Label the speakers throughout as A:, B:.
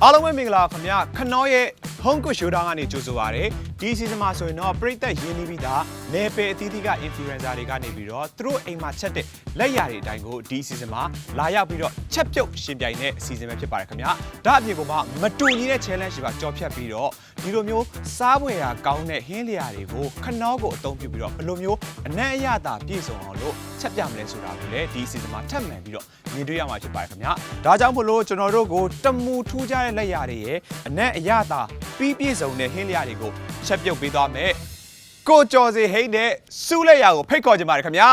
A: အားလုံးပဲမင်္ဂလာခင်ဗျာခနောရဲ့ Home Cooked Showdown ကနေကြိုဆိုပါရစေဒီစီဇန်မှာဆိုရင်တော့ပရိသတ်ရင်းနှီးပြီးသားနယ်ပယ်အသီးသီးက influencer တွေကနေပြီးတော့သူတို့အိမ်မှာချက်တဲ့လက်ရာတွေအတိုင်းကိုဒီစီဇန်မှာလာရောက်ပြီးတော့ချက်ပြုတ်ရှင်ပြိုင်တဲ့စီဇန်ပဲဖြစ်ပါတယ်ခင်ဗျာဒါအပြင်ကမတူညီတဲ့ challenge တွေပါကြော်ဖြတ်ပြီးတော့ဒီလိုမျိုးစားပွဲရာကောင်းတဲ့ဟင်းလျာတွေကိုခနောကိုအသုံးပြုပြီးတော့ဘယ်လိုမျိုးအနံ့အရသာပြည့်စုံအောင်လို့ချက်ပြမလဲဆိုတာကိုလည်းဒီစီဇန်မှာထပ်မံပြီးတော့မြင်တွေ့ရမှာဖြစ်ပါတယ်ခင်ဗျာဒါကြောင့်မို့လို့ကျွန်တော်တို့ကိုတမူထူးခြားတဲ့လက်ရာတွေရဲ့အနံ့အရသာပြည့်စုံတဲ့ဟင်းလျာတွေကိုချက်ပြုတ်ပေးသွားမယ်ကိုကျော်စီဟိန်းတဲ့စူးလက်ရာကိုဖိတ်ခေါ်ကြပါတယ်ခင်ဗျာ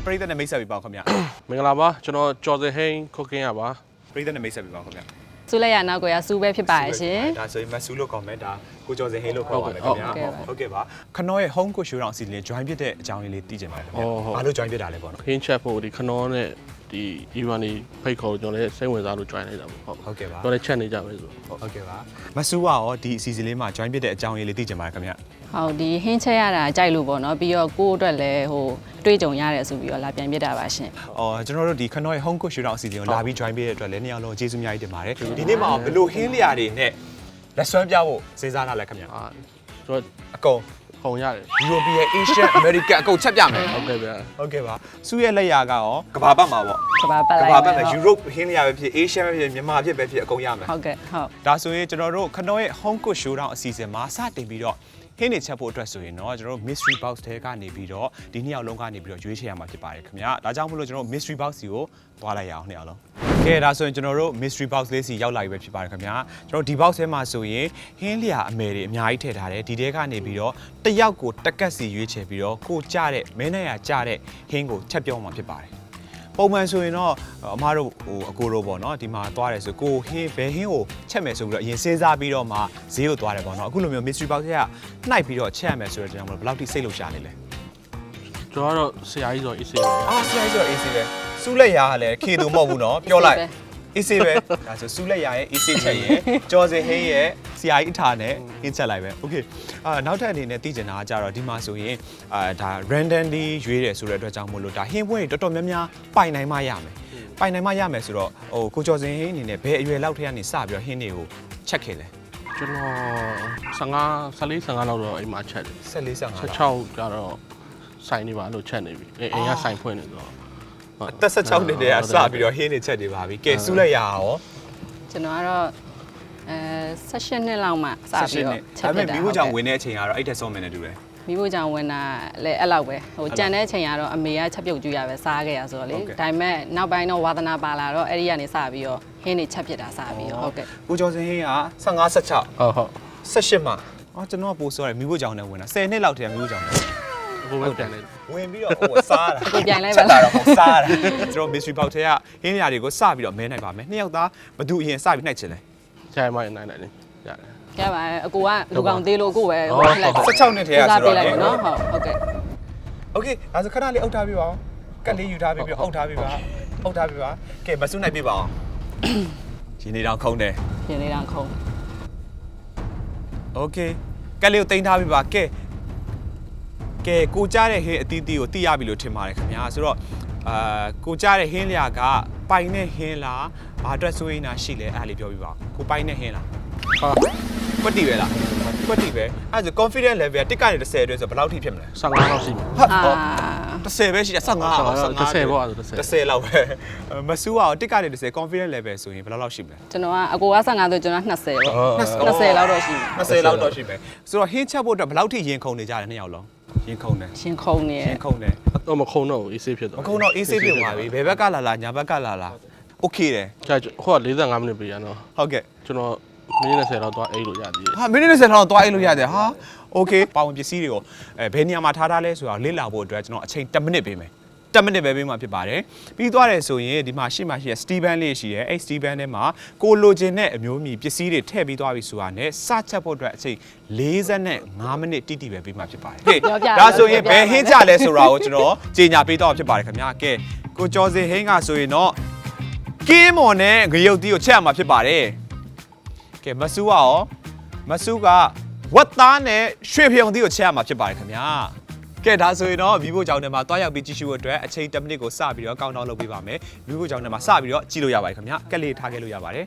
A: ပရိသတ်နဲ့မိတ်ဆက်ပေးပါဦးခင်ဗျာမ
B: င်္ဂလာပါကျွန်တော်ကျော်စီဟိန်းခုတ်ကင်းရပါ
A: ပရိသတ်နဲ့မိတ်ဆက်ပေးပါဦးခင်ဗျာစ
C: ူးလက်ရာနောက်ကိုရစူးပဲဖြစ်ပါရဲ့ရှင်
A: ဒါဆိုရင်မစူးလို့ခေါ်မယ်ဒါကိုကျော်စီဟိန်းလို့ခေါ်ပါမယ်ခင်ဗျာဟုတ်ကဲ့ပါခနောရဲ့ Home Cooked Showdown အစီအစဉ် join ဖြစ်တဲ့အကြောင်းလေးသိချင်ပါတယ်ခင်ဗျာဘာလို့ join ဖြစ်တာလဲပေါ့နော်
B: ဟင်းချက်ဖို့ဒီခနောနဲ့ဒီ event ဖိတ်ခေါ်ကျွန်တော်လည်းစိတ်ဝင်စားလို့ join လိုက်တာပေါ့ဟ
A: ုတ်ကဲ့ပါ
B: ကျွန်တော်လည်းချက်နေကြပဲဆို
A: ဟုတ်ကဲ့ပါမစူးကရောဒီအစီအစဉ်လေးမှာ join ဖြစ်တဲ့အကြောင်းလေးသိချင်ပါတယ်ခင်ဗျာဟ
C: ုတ်ဒီဟင်းချက်ရတာကြိုက်လို့ပေါ့နော်ပြီးတော့ကိုယ့်အတွက်လည်းဟိုတွေးကြုံရတယ်ဆိုပြီးတော့လာပြန်ပြတာပါရှင်က
A: ျွန်တော်တို့ဒီခနောရဲ့ Home Cooked Showdown အစီအစဉ်ကိုလာပြီး join ပေးတဲ့အတွက်လည်းနှစ်ယောက်လုံးကျေးဇူးအများကြီးတင်ပါတယ်ဒီနေ့မှာဘယ်လိုဟင်းလျာတွေနဲ့လက်စွမ်းပြဖို့စဉ်းစားထားလဲခင်ဗျာက
B: ျွန်တော်
A: အကုန်ခ
B: ုံရတယ်
A: European Asian American အကုန်ချက်ပြမယ်
B: ဟုတ်ကဲ့ဗျာ
A: ဟုတ်ကဲ့ပါစူးရဲ့လက်ရာကရောကဘာပတ်မှာပေါ့က
C: ဘာပတ်မ
A: ှာ Europe ဟင်းလျာပဲဖြစ် Asian ပဲဖြစ်မြန်မာဖြစ်ပဲဖြစ်အကုန်ရမယ်ဟ
C: ုတ်ကဲ့ဟုတ်
A: ဒါဆိုရင်ကျွန်တော်တို့ခနောရဲ့ Home Cooked Showdown အစီအစဉ်မှာစတင်ပြီးတော့ဟင်းနေချက်ဖို့အတွက်ဆိုရင်တော့ကျွန်တော်တို့ mystery box ထဲကနေပြီးတော့ဒီနှစ်ယောက်လုံးကနေပြီးတော့ရွေးချယ်ရမှာဖြစ်ပါတယ်ခင်ဗျာဒါကြောင့်မို့လို့ကျွန်တော်တို့ mystery box စီကိုသွားလိုက်ရအောင်နှစ်ယောက်လုံးကဲဒါဆိုရင်ကျွန်တော်တို့ mystery box လေးစီရောက်လာပြီပဲဖြစ်ပါတယ်ခင်ဗျာကျွန်တော်ဒီ box ထဲမှာဆိုရင်ဟင်းလျာအမယ်တွေအများကြီးထည့်ထားတယ်ဒီထဲကနေပြီးတော့တစ်ယောက်ကိုတက်ကက်စီရွေးချယ်ပြီးတော့ကိုကြတဲ့မဲနဲ့ရကြတဲ့ဟင်းကိုချက်ပြောမှာဖြစ်ပါတယ်ပုံမှန်ဆိုရင်တော့အမတို့အကိုတို့ပေါ့နော်ဒီမှာသွားတယ်ဆိုကိုဟင်းဘယ်ဟင်းကိုချက်မယ်ဆိုပြီးတော့အရင်စဉ်းစားပြီးတော့မှဈေးကိုသွားတယ်ပေါ့နော်အခုလိုမျိုး mystery box ကနှိုက်ပြီးတော့ချက်ရမယ်ဆိုတော့ကျွန်တော်ဘယ်လောက်ထိစိတ်လှုပ်ရှားနေလဲ
B: ကျွန်တော်ကတော့ဆရာကြီးဆို AC ပဲ
A: ဆရာကြီးဆို AC ပဲစူးလက်ရာကလည်းခေတူမဟုတ်ဘူးနော်ပြောလိုက် AC ပဲဒါဆိုစူးလက်ရာရဲ့ AC ချက်ရဲ့ကြော်စင်ဟင်းရဲ့ဆရာကြီးအထာနဲ့ဟင်းချက်လိုက်ပဲ okay နောက်ထပ်အနေနဲ့သိချင်တာကကြတော့ဒီမှာဆိုရင်ဒါ randomly ရွေးတယ်ဆိုတဲ့အတွက်ကြောင့်မို့လို့ဒါဟင်းပွဲတွေတော်တော်များများပိုင်နိုင်မှရမယ်ပိုင်နိုင်မှရမယ်ဆိုတော့ကိုကျော်စင်ဟင်းအနေနဲ့ဘယ်အရွယ်လောက်ထဲကနေစပြီးတော့ဟင်းတွေကိုချက်ခဲ့လဲက
B: ျွန်တော်14-15လောက်တော့အိမ်မှာချက်တယ်
A: 14-15
B: 16ကျတော့ဆိုင်နေပါလို့ချက်နေပြီအိမ်ကဆိုင်ဖွင့်နေတော့အ
A: သက်16နှစ်တည်းကစပြီးတော့ဟင်းနေချက်နေပါပြီကဲစူးလိုက်ရအောင်က
C: ျွန်တော်ကတော့16နှစ်လောက်မှစပြီးတော့
A: ချက်ပြတာဒါပေမဲ့မိဖို့ကြောင့်ဝင်တဲ့အချိန်ကတော့အဲ့တက်ဆုံးမယ်နဲ့တူတယ်
C: မိဖို့ကြောင့်ဝင်တာလည်းအဲ့လောက်ပဲဟိုကြံတဲ့အချိန်ကတော့အမေကချက်ပြုတ်ကြည့်ရပဲစားခဲ့ရဆိုတော့လေဒါပေမဲ့နောက်ပိုင်းတော့ဝါသနာပါလာတော့အဲ့ဒီကနေစပြီးတော့ဟင်းနေချက်ပြတာစပြီးတော့ဟုတ်ကဲ့က
A: ိုကျော်စင်ဟင်းက15 16
B: ဟုတ်
A: 18မှာကျွန်တော်ကပို့စောတယ်မိဖို့ကြောင့်နဲ့ဝင်တာ10နှစ်လောက်တည်းမိဖို့ကြောင့်နဲ့က
B: ိုပဲပြန်လိုက်ဝ
A: င်ပြီးတော့ဟိုစားတာ
C: ကိုပြန်လိုက်ပါ
A: ချက်တာတော့ဟိုစားတာကျွန်တော် mystery box ထဲကဟင်းနေရာတွေကိုစပြီးတော့မဲနိုင်ပါမယ်နှစ်ယောက်သားဘသူအရင်စပြီးနှိုက်ချင်လဲ
B: ခြိုင်မနိုင်လေရတယ်
C: ကဲပါအကိုကလူကောင်သေးလို့ကိုပဲဟိုလ
A: ိုက်16နှစ်ထဲကဆိုတော့
C: နော်ဟုတ်ကဲ့
A: okay ဒါဆိုခဏလေးအုပ်ထားပြပါအောင်ကတ်လေးယူထားပြီးအုပ်ထားပြပါအုပ်ထားပြပါကဲမဆုနိုင်ပြပါအောင်ရှင်နေတောင်ခုံးတယ်
C: ရှင်နေတောင်ခုံး
A: okay ကတ်လေးကိုတင်ထားပြပါကဲကိုကြားတဲ့ဟင်းအသီးသီးကိုသိရပြီလို့ထင်ပါတယ်ခင်ဗျာဆိုတော့ကိုကြားတဲ့ဟင်းလျာကပိုင်တဲ့ဟင်းလားဘာအတွက်ဆိုရင်နာရှိလဲအဲ့ဒါလေးပြောပြပါကိုပိုင်တဲ့ဟင်းလားကွက်တီပဲလားကွက်တီပဲအဲ့ဒါ confidence level က1ကနေ10အတွက်ဆိုဘယ်လောက်ထိဖြစ်မလဲ
B: 15လောက်ရှိပြီ
A: 10ပဲရှိတယ်15
B: 10ပေါ့အဲ့ဒါ10
A: 10လောက်ပဲမဆူးအောင်1ကနေ10 confidence level ဆိုရင်ဘယ်လောက်ရှိမလဲ
C: ကျွန်တော်ကအကိုက15ဆိုကျွန်တော်20ပေါ့20လောက်တော့ရှိမယ်
A: 20လောက်တော့ရှိမယ်ဆိုတော့ဟင်းချက်ဖို့အတွက်ဘယ်လောက်ထိရင်ခုန်နေကြတယ်နှစ်ယောက်လုံးရင်ခုန်တယ်
C: ရင်ခုန်နေတ
B: ော့မခုန်တော့ဘူး AC ဖြစ်တော့
A: မခုန်တော့ AC ဖြစ်သွားပြီဘယ်ဘက်ကလာလာညာဘက်ကလာလာ okay တယ်ဟ
B: ိုက45မိနစ်ပြရနော်
A: ဟုတ်ကဲ့က
B: ျွန်တော်မိနစ်20လောက်သွားအိတ်လို့ရသေးတယ်
A: ဟာမိနစ်20လောက်သွားအိတ်လို့ရတယ်ဟာโอเคပါဝင်ပစ္စည်းတွေကိုဘယ်နေရာမှာထားလဲဆိုတာလေ့လာဖို့အတွက်ကျွန်တော်အချိန်10မိနစ်ပေးမယ်10မိနစ်ပဲပေးမှဖြစ်ပါတယ်ပြီးသွားတယ်ဆိုရင်ဒီမှာရှိမှရှိတဲ့ Steven လေးရှိတယ်အဲ့ Steven ထဲမှာကိုလိုချင်တဲ့အမျိုးအမည်ပစ္စည်းတွေထည့်ပြီးသွားပြီဆိုတာနဲ့စချက်ဖို့အတွက်အချိန်45မိနစ်တိတိပဲပေးမှဖြစ်ပါတယ်ဟေးဒါဆိုရင်ဘယ်ဟင်းကြလဲဆိုတာကိုကျွန်တော်ကြေညာပေးတော့ဖြစ်ပါတယ်ခင်ဗျာကဲကိုကျော်စင်ဟင်းကဆိုရင်တော့ကင်းမွန်နဲ့ငရုတ်တီးကိုချက်ရမှာဖြစ်ပါတယ်ကဲမဆူးကဝက်သားနဲ့ရွှေဖျုံသီးကိုချက်ရမှာဖြစ်ပါတယ်ခင်ဗျာ ကဲဒါဆိုရင်တော့မိဖို့ကြောင့်ထဲမှာတွားရောက်ပြီးကြည့်ရှုဖို့အတွက်အချိန်10မိနစ်ကိုစပြီးတော့ကောင်းတောင်းလုပ်ပေးပါမယ်မိဖို့ကြောင့်ထဲမှာစပြီးတော့ကြည့်လို့ရပါတယ်ခင်ဗျကက်လေးထားခဲ့လို့ရပါတယ်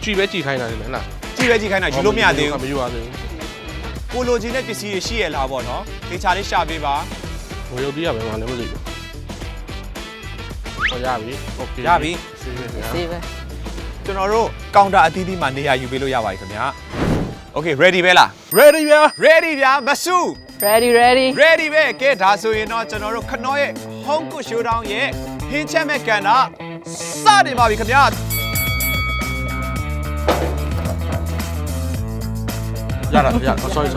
B: ကြည့်ပဲကြည့်ခိုင်းတာလေလား
A: ကြည့်ပဲကြည့်ခိုင်းတာယူလို့မရသေးဘူး
B: မယူရသေးဘူး
A: ကိုလိုချင်တဲ့ပစ္စည်းတွေရှိရလားပေါ့နော်ဒေချာလေးရှာပေးပါ
B: ဟိုရုပ်တည်းရပဲမှလည်းမသိဘူးဟောရပြီโอเค
A: ရပြီ
B: ဆေးပဲခင်ဗျာ
C: ဒီပဲ
A: ကျွန်တော်တို့ကောင်တာအသီးသီးမှာနေရာယူပေးလို့ရပါတယ်ခင်ဗျ Okay ready ပဲလား
B: ready ဗျာ
A: ready ဗျာမဆူ
C: ready
A: ready ပဲကဲဒါဆိုရင်တော့ကျွန်တော်တို့ခနောရဲ့ Hong Kong Showdown ရဲ့ဟင်းချက်မဲ့ကန်တာစတင်ပါပြီခင်ဗျာ
B: ရတာရ sorry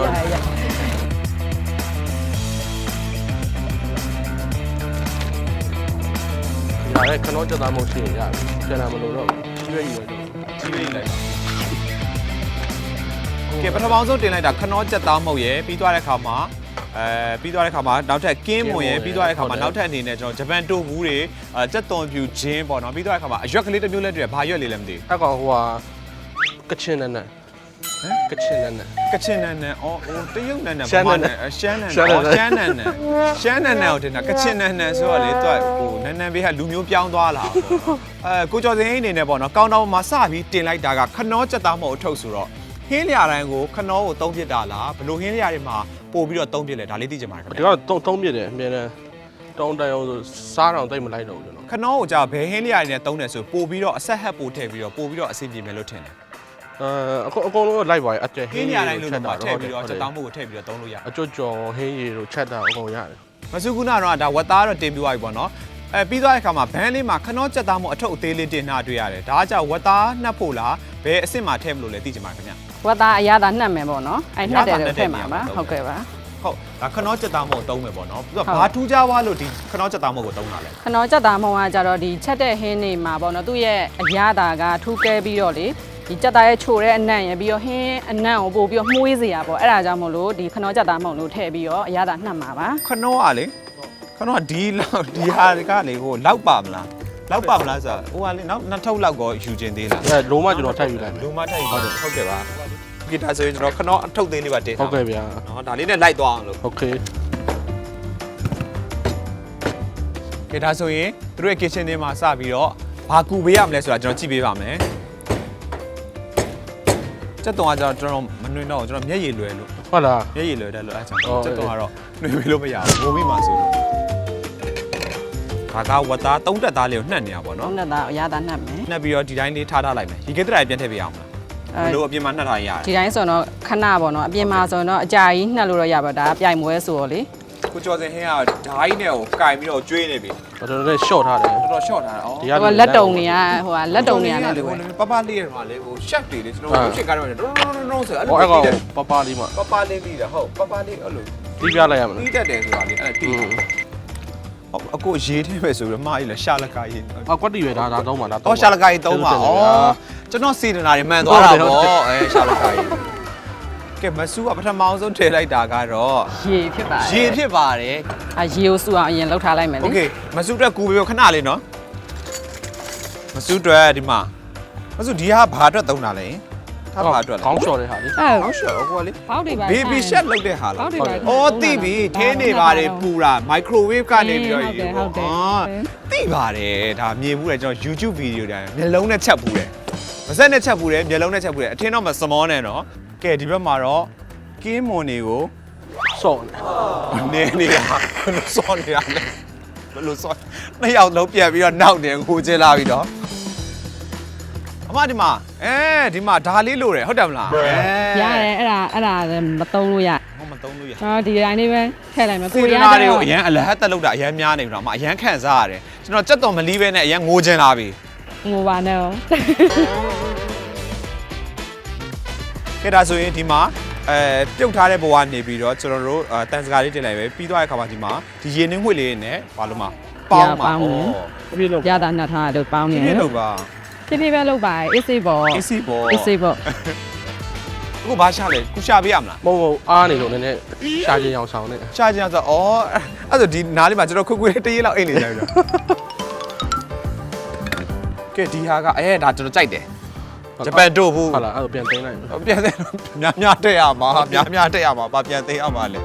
B: ရတယ်ခဏတော့တာမဟုတ်ရှိရင်ရတယ်ပြန်လာမလို့တော့ရွေးရည်တော့
A: ကြီးပေးလိုက်ပါကဲပထမဆုံးတင်လိုက်တာခနောကြက်သားမုတ်ရယ်ပြီးသွားတဲ့ခါမှာပြီးသွားတဲ့ခါမှာနောက်ထပ်ကင်းမွန်ရယ်ပြီးသွားတဲ့ခါမှာနောက်ထပ်အနေနဲ့ကျွန်တော်ဂျပန်တိုဘူးတွေကြက်သွန်ဖြူချင်းပေါ့နော်ပြီးသွားတဲ့ခါမှာအရွက်ကလေးတစ်မျိုးလက်တွေဘာရွက်လေးလဲမသိ
B: အဲ့ကောင်ဟိုဟာကချင်နဲ့ကချင်နဲ့
A: ကချင်နန်နန်အော်ဟိုတရုတ်နန်နန်
B: ရှမ်းနန်နန်
A: ရှမ်းနန်နန်ကိုတင်တာကချင်နန်နန်ဆိုတော့လေသူကဟိုနန်နန်ဘေးကလူမျိုးပြောင်းသွားလာကိုကျော်စင်အနေနဲ့ပေါ့နော်ကောင်းတောင်းမှာစပြီးတင်လိုက်တာကခနောကြက်သားမုတ်အထုပ်ဆိုတော့ဟင်းလျာတိုင်းကိုခနောကိုသုံးပြစ်တာလားဘလို့ဟင်းလျာတွေမှာပို့ပြီးတော့သုံးပြစ်လဲဒါလေးသိချင်ပါတယ်ခင်
B: ဒီ
A: ဗျာ
B: ကတော့တုံးပြတယ်အမြဲတမ်းတောင်းတန်အောင်ဆိုစားတော့တိတ်မလိုက်တော့ဘူးကျွန်တော်
A: ခနောကိုကြာဘယ်ဟင်းလျာတွေနဲ့သုံးတယ်ဆိုပို့ပြီးတော့အဆက်ဟက်ပို့ထည့်ပြီးတော့ပို့ပြီးတော့အဆင်ပြေမယ်လို့ထင်တယ်
B: အကုန်လုံးလိုက်ပါရဲ့အကျယ်
A: ဟင်းလျာတိုင်းလို့တော့ထည့်ပြီးတော့ကြက်သားမုတ်ကိုထည့်ပြီးတော့သုံးလို့ရတယ်
B: အကျွတ်ကြော်ဟင်းရည်တို့ချက်တာအကုန်ရတယ်
A: မဆုကုနာတော့ဒါဝက်သားတော့တင်ပြသွားပြီပေါ့နော်ပြီးသွားတဲ့အခါမှာဘန်းလေးမှာခနောကြက်သားမို့အထုပ်အသေးလေးတင်နှာတွေ့ရတယ်ဒါကကြောင့်ဝက်သားနှက်ဖို့လားဘယ်အစ်စ်မှာထည့်မလို့လဲသိချင်ပါခင်ဗျ
C: ဝတ်သားအရသာနှက်မယ်ပေါ့နော်အဲ့နှက်တယ်လို့ထည့်မှာပါဟုတ်ကဲ့ပါ
A: ဟုတ်ဒါခနောကြက်သားမို့သုံးမယ်ပေါ့နော်ပြီးတော့ဘာထူးခြားသွားလို့ဒီခနောကြက်သားမို့ကိုသုံးတာလဲ
C: ခနောကြက်သားမုံကကြတော့ဒီချက်တဲ့ဟင်းနေမှာပေါ့နော်သူ့ရဲ့အရသာကထူးကဲပြီးတော့လေဒီကြက်သားရဲ့ချိုတဲ့အနံ့ရပြီးတော့ဟင်းအနံ့ကိုပို့ပြီးတော့မှုေးစေရပေါ့အဲ့ဒါကြောင့်မို့လို့ဒီခနောကြက်သားမုံလို့ထည့်ပြီးတော့အရသာနှက်မှာပါ
A: ခနောကလေခနောကဒီလောက်ဒီဟာကလေဟိုလောက်ပါမလားလောက်ပါမလားဆိုတော့ဟိုကလေနောက်နှစ်ထုပ်လောက်ကိုယူခြင်းသေးလား
B: အဲလုံးဝကျွန်တော်ထိုက်ယူလိုက်
A: လူမထိုက်ဟုတ်တယ်ဟုတ်ကဲ့ပါဂီတာဆိုရင်ကျွန်တော်ခနောအထုပ်သေးလေးပါတင်
B: ဟုတ်ကဲ့ဗျာ
A: နော်ဒါလေးနဲ့လိုက်သွားအောင်လို့
B: โอเค
A: ကဲဒါဆိုရင်သူတို့ရဲ့ kitchen ထဲမှာစပြီးတော့ဘာကူပေးရမလဲဆိုတာကျွန်တော်ကြည့်ပေးပါမယ်စက်တုံးကကျွန်တော်မနှွေးတော့ကျွန်တော်မျက်ရည်လွယ်လို့
B: ဟုတ်လား
A: မျက်ရည်လွယ်တယ်လို့အဲကြောင့်စက်တုံးကတော့နှွေးပေးလို့မရဘူးငိုပြီးမှဆိုလို့ဒါကဝတ်သားသုံးတက်သားလေးကိုနှက်နေရပါ
C: သုံး
A: တော့
C: နဲ့သားအရသာနှက်မယ်
A: နှက်ပြီးတော့ဒီတိုင်းလေးထားလိုက်မယ်ရေခဲတရာပြန်ထည့်ပေးအောင်မလားဘလို့အပြင်မှာနှက်ထားရရတယ်
C: ဒီတိုင်းဆိုတော့ခဏပေါ့နော်အပြင်မှာဆိုတော့အကြာကြီးနှက်လို့တော့ရပါဒါပြိုင်ပွဲဆိုတော့လေ
A: ကိုကျော်စင်ဟင်းကဓာကြီးနဲ့ကိုကင်ပြီးတော့ကျွေးနေပြီ
B: တော်တော်လေးရှော့ထားတယ်
A: တော်တော် short ထားတာဩ
B: ဒီ
C: ဟိုလက်တုံတွေကဟိုကလက်တုံတွေကလည်းလို့ပဲ
A: ပပလေးရမှာလေဟို chef တွေလေကျွန်တော်ရုပ်ရှင်ကားတော့တော့ဆိုအဲ့လို
B: ဟောအဲ့ကောင်
A: တီးတယ်
B: ပပလေးမှ
A: ပပလေးပြီးတာဟုတ်ပပလေးအဲ့လို
B: တီးပြလိုက်ရမလား
A: တီးတတ်တယ်ဆိုတာလေအဲ့တီးဟုတ်အကိုရေးထဲပဲဆိုပြီးမှားကြီးလဲရှာလကာရေး
B: ကွက်တီပဲဒါသုံးပါလား
A: အော်ရှာလကာရေးသုံးပါဩကျွန်တော်စေတနာတွေမှန်သွားတာပေါ့အဲရှာလကာရေးကဲမဆူကပထမအောင်ဆုံးထည့်လိုက်တာကတော့
C: ရေဖြစ်ပါတယ်
A: ရေဖြစ်ပါတယ်
C: ရေကိုစုအောင်အရင်လှုပ်ထားလိုက်မယ်
A: โอ
C: လေ
A: เคမဆူအတွက်ကူပေးခဏလေးနော်မဆူအတွက်ဒီမှာမဆူဒီဟာဘာအတွက်သုံးတာလဲဟာဘာအတွက်လဲ
B: ခေါင်းလျှော်တဲ့ဟာလေ
C: အဲ့
A: ဟောက်ရှော့ဟိုကလေ
C: ဘောက်တွေပါ
A: ဘေဘီရှက်လုပ်တဲ့ဟာလား
C: ဘောက်တွေပါ
A: အော်သိပြီထင်းနေပါတယ်ပူတာမိုက်ခရိုဝေ့ကနေပြီးတော့
C: ဟုတ်တယ်ဟုတ်တယ်
A: သိပါတယ်ဒါမြင်ဘူးလေကျွန်တော် YouTube ဗီဒီယိုတိုင်းမျက်လုံးနဲ့ချက်ဘူးတယ်မစက်နဲ့ချက်ဘူးတယ်မျက်လုံးနဲ့ချက်ဘူးတယ်အထင်းတော့မစမောနဲ့နော်ကဲဒီဘက်မှာတော့ကင်းမွန်တွေကို
B: စော့
A: နေနေတာဘယ်လိုစောနေတာလဲဘယ်လိုစောနှစ်ယောက်လုံးပြန်ပြီးတော့နောက်တယ်ကိုကျင်းလာပြီတော့အမဒီမှာဒါလေးလိုတယ်ဟုတ်တယ်မလား
C: ရတယ်အဲ့ဒါလည်းမသုံးလို့ရ
A: ဟောမသုံးလို့ရ
C: ကျွန်တော်ဒီတိုင်းလေးပဲထည့်လိုက်မယ်
A: ကိုရနာတွေကိုအရန်အလဟတ်တက်လောက်တာအရန်များနေပြီတော့အရန်ခန့်စားရတယ်ကျွန်တော်ကြက်တော်မလီးပဲနဲ့အရန်ငိုချင်လာပြီ
C: ငိုပါနဲ့
A: ကဲဒါဆိုရင်ဒီမှာပြုတ်ထားတဲ့ဘဝနေပြီးတော့ကျွန်တော်တို့တန်စကားလေးတင်လိုက်ပဲပြီးသွားတဲ့ခါမှာဒီမှာဒီရေနှင်းငွေလေးနဲ့ဘာလို့မှပေါင်းပါဩ
B: ပြည့်လို့
C: ရတာနှက်ထားလို့ပေါင်းနေ
A: ပြည့်လို့ပါ
C: ဖြည်းဖြည်းပဲလုပ်ပါအေးစေးပေါ့
A: အေးစီပေါ့
C: အေးစေးပေါ့
A: အခုဘာရှာလဲခုရှာပေးရမလား
B: မဟုတ်အားနေလို့နည်းနည်းရှားချင်းအောင်ဆောင်နေ
A: ရှာချင်ဆိုအဲ့ဆိုဒီနားလေးမှာကျွန်တော်ခွေလေးတရေလောက်အိတ်နေကြပြီတော့ကဲဒီဟာကဒါကျွန်တော်ကြိုက်တယ်ဂျပန်တို့ဘူး
B: ဟုတ်လားအဲ့ဒါပြန်သိမ်းလိုက်
A: ပြန်သိများတက်ရမှာများတက်ရမှာဗာပြန်သိရမှာလေ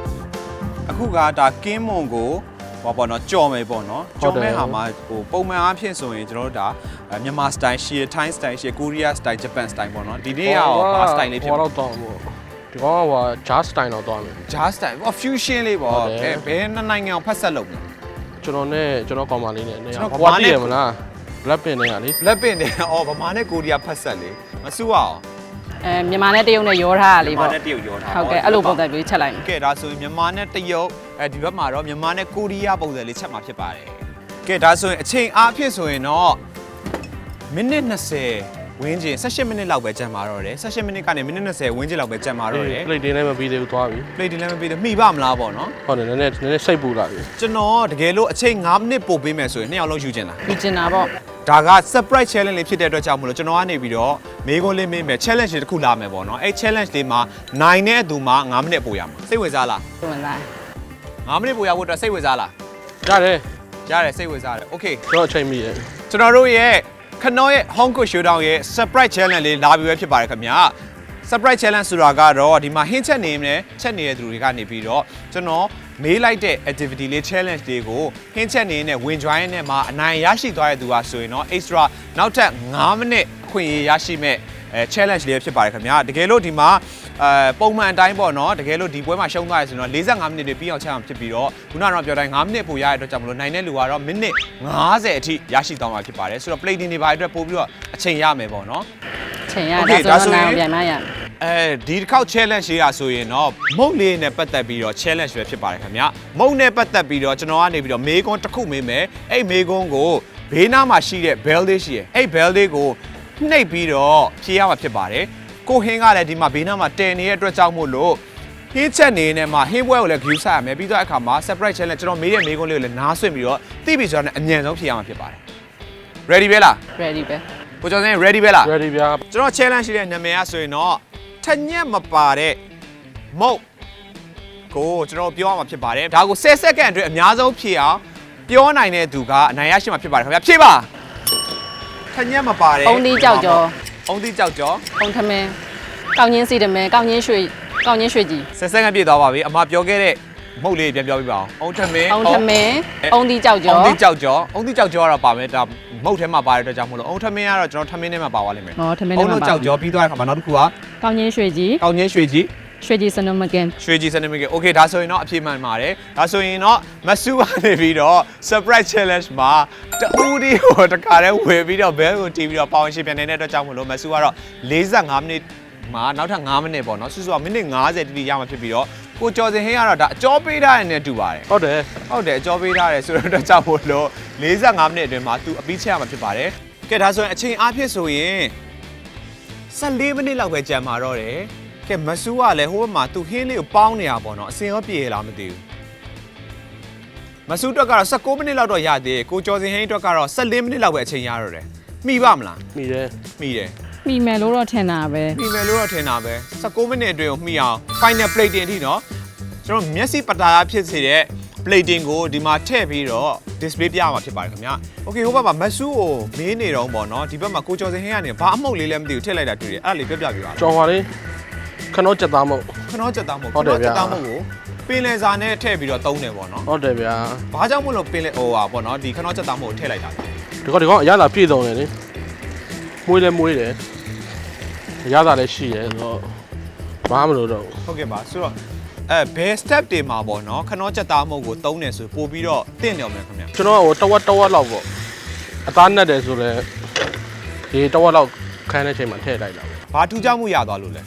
A: အခုကဒါကင်းမွန်ကိုဟောပေါ့နော်ကြော်မယ်ပေါ့နော်ကြော်မဲ့ဟာမှာဟိုပုံမှန်အားဖြင့်ဆိုရင်ကျွန်တော်တို့ဒါမြန်မာစတိုင်ရှီထိုင်းစတိုင်ရှီကိုရီးယားစတိုင်ဂျပန်စတိုင်ပေါ့နော်ဒီနေ့ကဘာစတိုင်လေးဖြစ်
B: ဟောတော့တော့ဒီကောင်ကဂျာစတိုင်တော့သွားမယ်
A: ဂျာစတိုင်ဟော fusion လေးပေါ့ဘယ်နိုင်ငံကိုဖက်ဆက်လုပ်လဲ
B: ကျွန်တော်နဲ့ကျွန်တော်ကောင်မလေးနဲ့နေရာ
A: ကျွန်တော်
B: ဘာတည်ရမလား Blackpink နဲ့ကလေ
A: လက်ပင်တယ်အော်ဗမာနဲ့ကိုရီးယားဖက်ဆက်လေးမစူအောင်
C: မြန်မာနဲ့တရုတ်နဲ့ရောထားတာလေး
A: ဗမာ
C: ပေါ့
A: နဲ့တရုတ်ရောထား
C: ဟုတ်ကဲ့အဲ့လိုပုံစံမျိုးချက်လိုက်မယ်
A: ကဲဒါဆိုရင်မြန်မာနဲ့တရုတ်ဒီဘက်မှာတော့မြန်မာနဲ့ကိုရီးယားပုံစံလေးချက်မှာဖြစ်ပါတယ်ကဲဒါဆိုရင်အချိန်အားဖြင့်ဆိုရင်တော့မိနစ်20ဝန်းကျင်18မိနစ်လောက်ပဲကျန်ပါတော့တယ်18မိနစ်ကနေမိနစ်20ဝန်းကျင်လောက်ပဲကျန်ပါတော့တယ်
B: plate တင်းလည်းမပြီးသေးဘူးသွားပြီ
A: plate လည်းမပြီးသေးမိပါမလားပေါ့နော်
B: ဟုတ်တယ်နည်းနည်းစိတ်ပူလာပြီ
A: ကျွန်တော်တကယ်လို့အချိန်9မိနစ်ပို့ပေးမယ်ဆိုရင်2ယောက်လုံးယူကျင်လား
C: ယူကျင်တာပေါ့
A: ဒါက surprise challenge လေးဖြစ်တဲ့အတွက်ကြောင့်မလို့ကျွန်တော်ကနေပြီးတော့မေးခွန်းလေးမေးမယ် challenge တစ်ခုလာမယ်ပေါ့နော်အဲ့ challenge လေးမှာနိုင်တဲ့အသူမှာ9မိနစ်ပို့ရမှာစိတ်ဝင်စားလား
C: ဝင်လာ
A: 9မိနစ်ပို့ရဖို့အတွက်စိတ်ဝင်စားလား
B: ရတယ်
A: ရတယ်စိတ်ဝင်စားတယ် okay
B: ကျွန်တော်အချိန်မိရဲ့
A: ကျွန်တော်တို့ရဲ့ခနောရဲ့ Hong Kong Showdown ရဲ့ surprise challenge လေးလာပြီးပဲဖြစ်ပါတယ်ခင်ဗျာ surprise challenge ဆိုတာကတော့ဒီမှာဟင်းချက်နေမယ်ချက်နေတဲ့သူတွေကနေပြီးတော့ကျွန်တော်မေးလိုက်တဲ့ activity လေး challenge လေးကိုဟင်းချက်နေနဲ့ဝင် join နဲ့မှာအနိုင်ရရှိသွားတဲ့သူကဆိုရင်တော့ extra နောက်ထပ်9မိနစ်အခွင့်အရေးရရှိမဲ့challenge လေးဖြစ်ပါတယ်ခင်ဗျာတကယ်လို့ဒီမှာပုံမှန်အတိုင်းပေါ့နော်တကယ်လို့ဒီပွဲမှာရှုံးသွားရဆိုတော့45မိနစ်တွေပြီးအောင်ချက်အောင်ဖြစ်ပြီးတော့ခုနကတော့ပြောတိုင်း9မိနစ်ပိုရတဲ့အတွက်ကြောင့်မလို့နိုင်တဲ့လူကတော့မိနစ်50အထိရရှိသွားမှာဖြစ်ပါတယ်ဆိုတော့ plating တွေပါအတွက်ပို့ပြီးတော့အချိန်ရမယ်ပေါ့နော်
C: ချိန်ရဒါဆိုတော့နိုင်ပြန်မရ
A: ဒီတစ်ခေါက် challenge ရေးရဆိုရင်တော့မုတ်လေးနဲ့ပတ်သက်ပြီးတော့ challenge ပဲဖြစ်ပါတယ်ခင်ဗျမုတ်နဲ့ပတ်သက်ပြီးတော့ကျွန်တော်ကနေပြီးတော့မေးခွန်းတစ်ခုမေးမယ်အဲ့မေးခွန်းကိုဘေးနားမှာရှိတဲ့ bell လေးရှိရယ်အဲ့ bell လေးကိုနှိပ်ပြီးတော့ဖြေရမှာဖြစ်ပါတယ်ကိုဟင်းကလည်းဒီမှာဘေးနားမှာတည်နေတဲ့အတွက်ကြောင့်မို့လို့ဟင်းချက်နေနဲ့မှာဟင်းပွဲကိုလည်း view ဆက်ရမယ်ပြီးတော့အခါမှာ surprise challenge ကျွန်တော်မေးတဲ့မေးခွန်းလေးကိုလည်းနားဆွင့်ပြီးတော့သိပြီဆိုတော့အမြန်ဆုံးဖြေရမှာဖြစ်ပါတယ် ready ပဲလား
C: ready ပဲ
A: ကိုကျော်စင် ready ပဲလား
B: ready ဗျာ
A: ကျွန်တော် challenge ရှိတဲ့နာမည်ကဆိုရင်တော့ထညက်မပါတဲ့မုတ်ကိုကျွန်တော်ပြောရမှာဖြစ်ပါတယ်ဒါကို10စက္ကန့်အတွင်းအများဆုံးဖြည့်အောင်ပြောနိုင်တဲ့သူကအနိုင်ရရှိမှာဖြစ်ပါတယ်ခင်ဗျာဖြည့်ပါထညက်မပါတဲ့
C: အုံသီးကြောက်ကြော
A: အုံသီးကြောက်ကြော
C: ပုံထမင်းကောင်းချင်းစီတမဲကောင်းချင်းရွှေကြီး
A: 10စက္ကန့်ပြည့်သွားပါပြီအမပြောခဲ့တဲ့မုတ်လေးပြန်ပြောပြပါအောင်အုံထမင်း
C: အုံထမင်းအုံသီးကြောက်ကြော
A: အုံသီးကြောက်ကြောအုံသီးကြောက်ကြောကတော့ပါမယ်ဒါမုတ်ထဲမှာပါတဲ့အတွက်ကြောင့်မလို့အုံထမင်းကတော့ကျွန်တော်ထမင်းထဲမှာပါသွားလိမ့်မယ်
C: ဟောထမင်း
A: အုံ
C: နဲ့
A: တို့
C: မှာ
A: ကြောက်ကြောပြီးသွားတဲ့အခါမှာနောက်တစ်ခုက
C: ကောင်းချင်းရွှေကြီး
A: ကောင်းချင်းရွှေကြီး
C: ရွှေကြီးစနမကန်
A: ရွှေကြီးစနေမီကโอเคဒါဆိုရင်တော့အပြေမှန်ပါတယ်ဒါဆိုရင်တော့မဆူကနေပြီးတော့ surprise challenge မှာတူဒီကိုတခါတည်းဝယ်ပြီးတော့ဘဲကိုတီးပြီးတော့ပေါင်ရှင်ပြန်နေတဲ့အတွက်ကြောင့်မလို့မဆူကတော့45မိနစ်မှာနောက်ထပ်9မိနစ်ပေါ့နော်စုစုကမိနစ်50တိတိရမှာဖြစ်ပြီးတော့ကိုကျော်စင်ဟင်းကတော့ဒါအကျော်ပေးထားတဲ့နဲ့တူပါတယ်
B: ဟုတ်တယ်
A: ဟုတ်တယ်အကျော်ပေးထားတယ်ဆိုတော့အတွက်ကြောင့်မလို့45မိနစ်အတွင်းမှာသူအပြီးချက်ရမှာဖြစ်ပါတယ်ကဲဒါဆိုရင်အချိန်အားဖြင့်ဆိုရင်14မိနစ်လောက်ပဲကြာမှာတော့တယ်ကဲမဆူကလည်းဟိုဘက်မှာသူဟင်းလေးကိုပေါင်းနေတာပေါ့နော်အစင်ရောပြေလားမသိဘူးမဆူတော့ကတော့16မိနစ်လောက်တော့ရသေးတယ်ကိုကျော်စင်ဟင်းအတွက်ကတော့14မိနစ်လောက်ပဲအချိန်ရတော့တယ်မိပါမလား
B: မိတယ်
A: မိတယ်
C: မိမယ်လို့တော့ထင်တာပဲ
A: မိမယ်လို့တော့ထင်တာပဲ16မိနစ်အတွင်းကိုမိအောင် final plating အထိနော်ကျွန်တော်မျက်စိပတာဖြစ်စေတဲ့ plating ကိုဒီမှာထည့်ပြီးတော့ display ပြရမှာဖြစ်ပါတယ်ခင်ဗျာ okay ဟိုဘက်မှာမဆူကိုမေးနေတော့ပေါ့နော်ဒီဘက်မှာကိုကျော်စင်ဟင်းကနေဘာအမှုတ်လေးလည်းမသိဘူးထည့်လိုက်တာတွေ့တယ်အဲ့ဒါလေးပြပြပြပါ
B: ကြော်ပါလေခဏကြက်သားမဟုတ်
A: ခဏချက်သားမဟုတ်
B: ဟုတ်တယ်ဗျာ
A: ချက်သားမဟုတ်ကိုပင်လယ်စာနဲ့ထည့်ပြီးတော့သုံးတယ်ပေါ့နော်
B: ဟုတ်တယ်ဗျာ
A: ဘာကြောင့်မို့လို့ပင်လယ်ဟိုဟာပေါ့နော်ဒီခဏချက်သားမဟုတ်ကိုထည့်လိုက်တာလဲ
B: ဒီကောင်အရသာပြည့်စုံတယ်လေမွေးလည်းမွေးတယ်အရသာလည်းရှိတယ်ဆိုတော့ဘာမှမလုပ်တော့
A: ဟုတ်ကဲ့ပါဆိုတော့ဘယ် step တွေမှာပေါ့နော်ခဏချက်သားမဟုတ်ကိုသုံးတယ်ဆိုပို့ပြီးတော့တင့်တယ်မယ်ခင်ဗျာ
B: ကျွန်တော်ကဟိုတဝက်လောက်ပေါ့အသားနဲ့တယ်ဆိုတော့ဒီတဝက်လောက်ခန်းတဲ့ချိန်မှာထည့်လိုက်တာ
A: ဘာထူးခြားမှုရသွားလို့လဲ